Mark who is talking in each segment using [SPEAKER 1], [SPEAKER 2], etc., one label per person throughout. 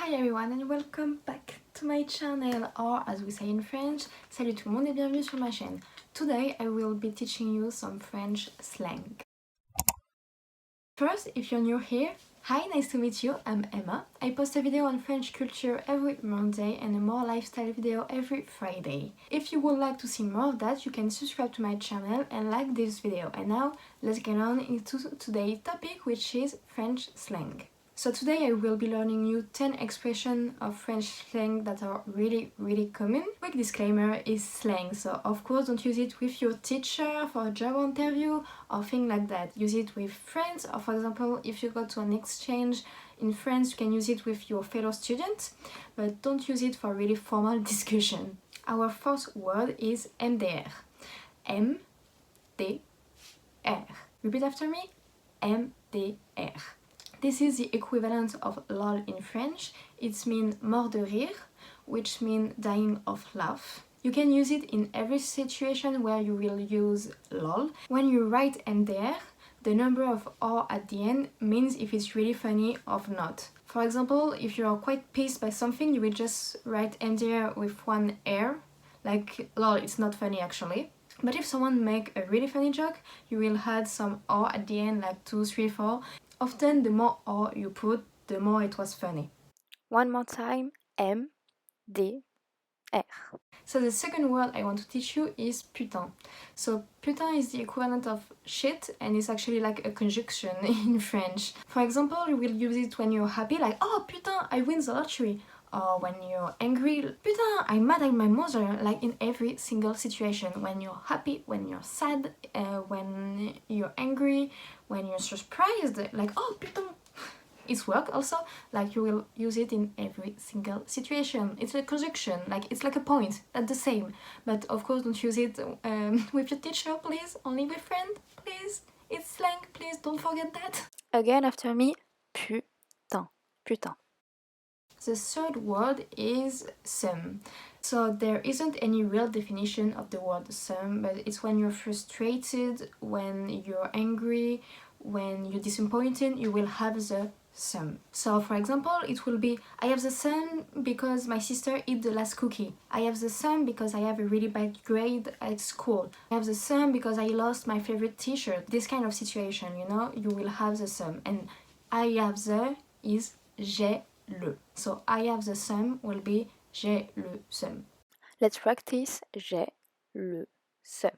[SPEAKER 1] Hi everyone and welcome back to my channel, or as we say in French, salut tout le monde et bienvenue sur ma chaîne. Today I will be teaching you some French slang. First, if you're new here, hi, nice to meet you, I'm Emma. I post a video on French culture every Monday and a more lifestyle video every Friday. If you would like to see more of that, you can subscribe to my channel and like this video. And now, let's get on into today's topic, which is French slang. So today I will be learning you 10 expressions of French slang that are really common. Quick disclaimer is slang, so of course don't use it with your teacher for a job interview or things like that. Use it with friends, or for example if you go to an exchange in France you can use it with your fellow students, but don't use it for really formal discussion. Our first word is MDR. M-D-R. Repeat after me. MDR. This is the equivalent of lol in French. It means mort de rire, which means dying of laugh. You can use it in every situation where you will use lol. When you write MDR, the number of R at the end means if it's really funny or not. For example, if you are quite pissed by something, you will just write MDR with one R, like lol, it's not funny actually. But if someone make a really funny joke, you will add some R at the end, like 2, 3, 4. Often the more R you put, the more it was funny.
[SPEAKER 2] One more time, M-D-R.
[SPEAKER 1] So the second word I want to teach you is putain. So putain is the equivalent of shit and it's actually like a conjunction in French. For example, you will use it when you're happy, like oh putain, I win the lottery. Or when you're angry, putain, I'm mad at my mother, like in every single situation. When you're happy, when you're sad, when you're angry, when you're surprised, like oh putain. It's work also, like you will use it in every single situation. It's a conjunction, like it's like a point, that's the same. But of course don't use it with your teacher, please, only with friend, please. It's slang, please don't forget that.
[SPEAKER 2] Again after me, putain, putain.
[SPEAKER 1] The third word is seum. So there isn't any real definition of the word seum, but it's when you're frustrated, when you're angry, when you're disappointed, you will have the seum. So for example, it will be I have the seum because my sister ate the last cookie. I have the seum because I have a really bad grade at school. I have the seum because I lost my favorite t-shirt. This kind of situation, you know, you will have the seum. And I have the is j'ai le. So I have the seum will be j'ai le seum.
[SPEAKER 2] Let's practice j'ai le seum.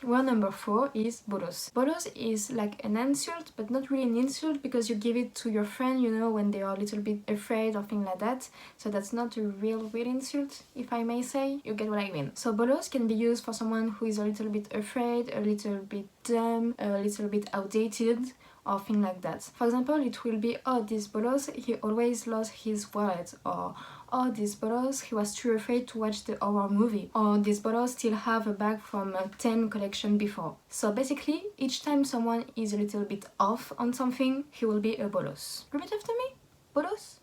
[SPEAKER 1] Word number 4 is bolosse. Bolosse is like an insult, but not really an insult because you give it to your friend, you know, when they are a little bit afraid or things like that. So that's not a real insult, if I may say. You get what I mean. So bolosse can be used for someone who is a little bit afraid, a little bit dumb, a little bit outdated, or things like that. For example, it will be, oh, this bolosse, he always lost his wallet, or oh, this bolosse, he was too afraid to watch the horror movie, or this bolosse still have a bag from a 10 collection before. So basically, each time someone is a little bit off on something, he will be a bolosse. Repeat after me. Bolosse?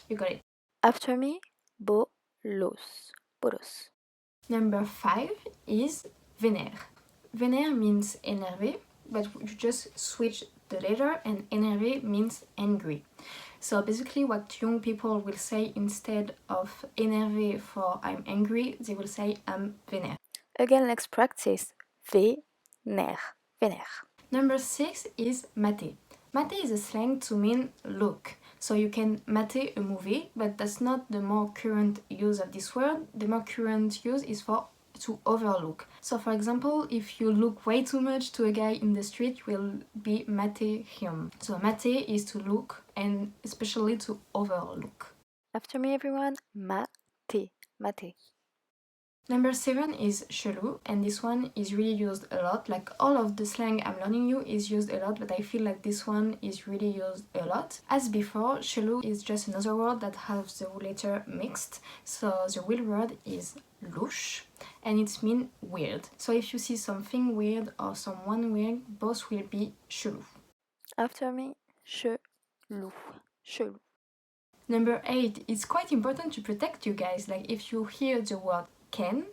[SPEAKER 1] You got it.
[SPEAKER 2] After me, bolosse, bolosse.
[SPEAKER 1] Number 5 is vénère. Vénère means énervé, but you just switch the letter, and énervé means angry. So basically what young people will say instead of énervé for I'm angry, they will say I'm vénère.
[SPEAKER 2] Again, let's practice. Vénère, vénère.
[SPEAKER 1] Number 6 is mater. Mater is a slang to mean look. So you can mater a movie, but that's not the more current use of this word. The more current use is for to overlook. So for example, if you look way too much to a guy in the street, you will be mater him. So mater is to look and especially to overlook.
[SPEAKER 2] After me everyone, mater, mater.
[SPEAKER 1] Number 7 is chelou, and this one is really used a lot. Like all of the slang I'm learning you is used a lot, but I feel like this one is really used a lot. As before, chelou is just another word that has the letter mixed. So the real word is louche, and it means weird. So if you see something weird or someone weird, both will be chelou.
[SPEAKER 2] After me, chelou, chelou.
[SPEAKER 1] Number 8, it's quite important to protect you guys. Like if you hear the word can,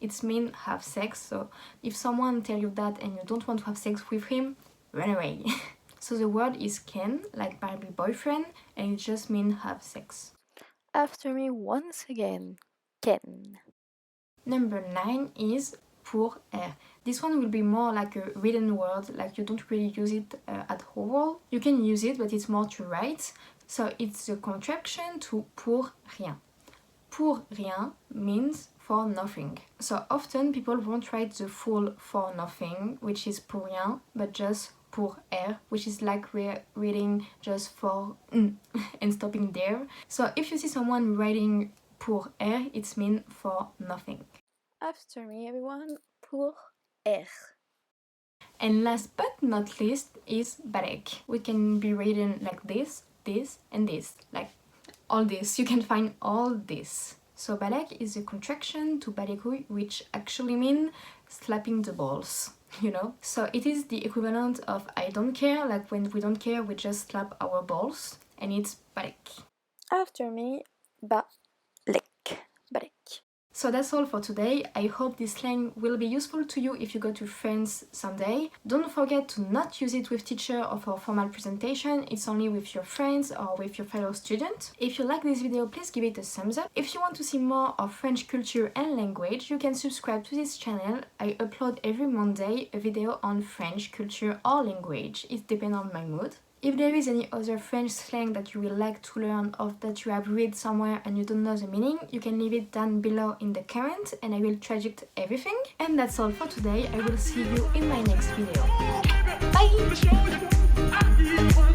[SPEAKER 1] it means have sex. So if someone tell you that and you don't want to have sex with him, run away. So the word is ken, like Barbie boyfriend, and it just means have sex.
[SPEAKER 2] After me once again. Ken.
[SPEAKER 1] Number 9 is pour air. This one will be more like a written word, like you don't really use it at all. You can use it, but it's more to write. So it's the contraction to pour rien. Pour rien means for nothing. So often people won't write the full for nothing, which is pour rien, but just pour air, which is like we're reading just for and stopping there. So if you see someone writing pour air, it's mean for nothing.
[SPEAKER 2] After me, everyone. Pour air.
[SPEAKER 1] And last but not least is balek. We can be written like this, and this, like all this. You can find all this. So balek is a contraction to balekouille, which actually means slapping the balls, you know? So it is the equivalent of I don't care, like when we don't care, we just slap our balls, and it's balek.
[SPEAKER 2] After me, balek. Balek.
[SPEAKER 1] So that's all for today. I hope this slang will be useful to you if you go to France someday. Don't forget to not use it with teacher or for formal presentation. It's only with your friends or with your fellow students. If you like this video, please give it a thumbs up. If you want to see more of French culture and language, you can subscribe to this channel. I upload every Monday a video on French culture or language. It depends on my mood. If there is any other French slang that you would like to learn or that you have read somewhere and you don't know the meaning, you can leave it down below in the comment and I will traduce everything. And that's all for today. I will see you in my next video. Bye!